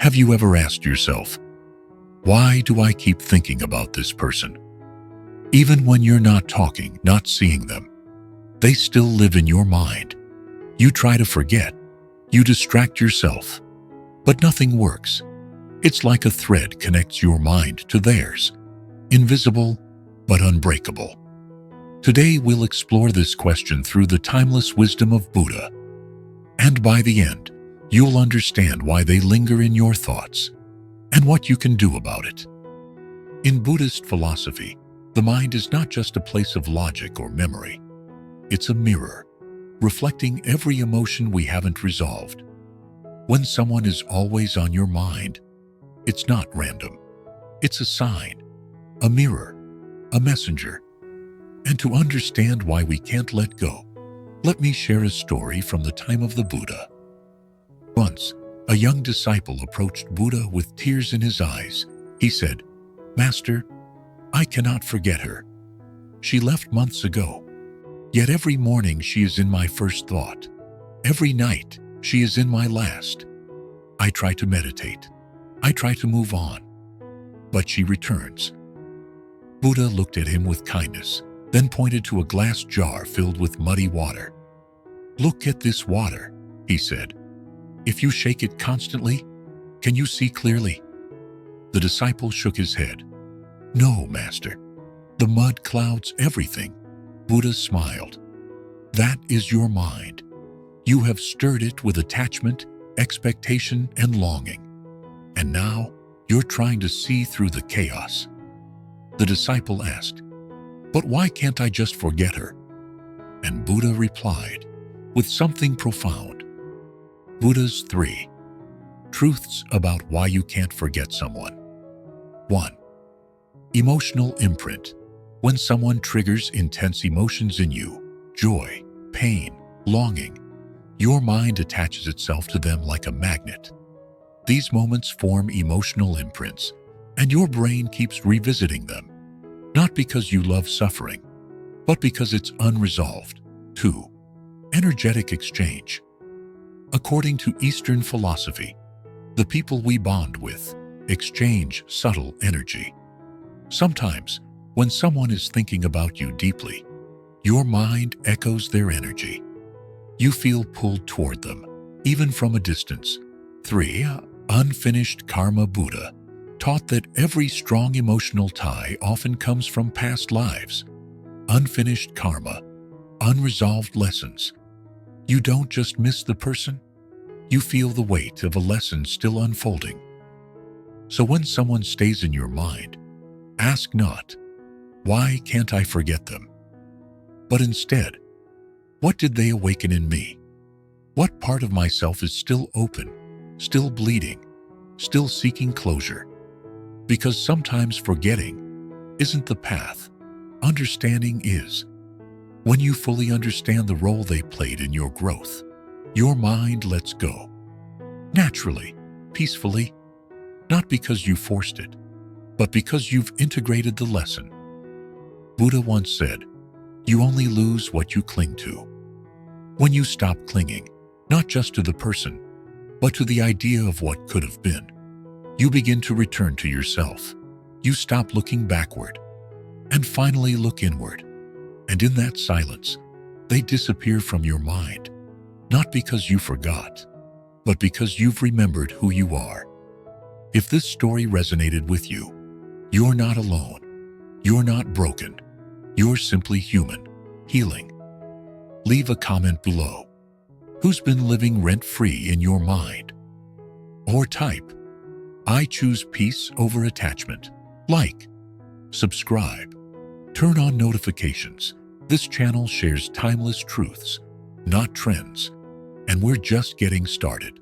Have you ever asked yourself, why do I keep thinking about this person? Even when you're not talking, not seeing them, they still live in your mind. You try to forget, you distract yourself, but nothing works. It's like a thread connects your mind to theirs, invisible but unbreakable. Today we'll explore this question through the timeless wisdom of Buddha, and by the end, you'll understand why they linger in your thoughts and what you can do about it. In Buddhist philosophy, the mind is not just a place of logic or memory. It's a mirror, reflecting every emotion we haven't resolved. When someone is always on your mind, it's not random. It's a sign, a mirror, a messenger. And to understand why we can't let go, let me share a story from the time of the Buddha. Once, a young disciple approached Buddha with tears in his eyes. He said, "Master, I cannot forget her. She left months ago. Yet every morning she is in my first thought. Every night she is in my last. I try to meditate. I try to move on. But she returns." Buddha looked at him with kindness, then pointed to a glass jar filled with muddy water. "Look at this water," he said. "If you shake it constantly, can you see clearly?" The disciple shook his head. "No, Master. The mud clouds everything." Buddha smiled. "That is your mind. You have stirred it with attachment, expectation, and longing. And now you're trying to see through the chaos." The disciple asked, "But why can't I just forget her?" And Buddha replied with something profound. Buddha's 3 truths about why you can't forget someone. 1. Emotional imprint. When someone triggers intense emotions in you, joy, pain, longing, your mind attaches itself to them like a magnet. These moments form emotional imprints, and your brain keeps revisiting them, not because you love suffering, but because it's unresolved. 2. Energetic exchange. According to Eastern philosophy, the people we bond with exchange subtle energy. Sometimes, when someone is thinking about you deeply, your mind echoes their energy. You feel pulled toward them, even from a distance. 3. Unfinished karma. Buddha taught that every strong emotional tie often comes from past lives. Unfinished karma, unresolved lessons. You don't just miss the person, you feel the weight of a lesson still unfolding. So when someone stays in your mind, ask not, "Why can't I forget them?" but instead, "What did they awaken in me? What part of myself is still open, still bleeding, still seeking closure?" Because sometimes forgetting isn't the path, understanding is. When you fully understand the role they played in your growth, your mind lets go. Naturally, peacefully, not because you forced it, but because you've integrated the lesson. Buddha once said, "You only lose what you cling to." When you stop clinging, not just to the person, but to the idea of what could have been, you begin to return to yourself. You stop looking backward and finally look inward. And in that silence, they disappear from your mind, not because you forgot, but because you've remembered who you are. If this story resonated with you, you're not alone. You're not broken. You're simply human, healing. Leave a comment below. Who's been living rent-free in your mind? Or type, "I choose peace over attachment." Like, subscribe, turn on notifications. This channel shares timeless truths, not trends, and we're just getting started.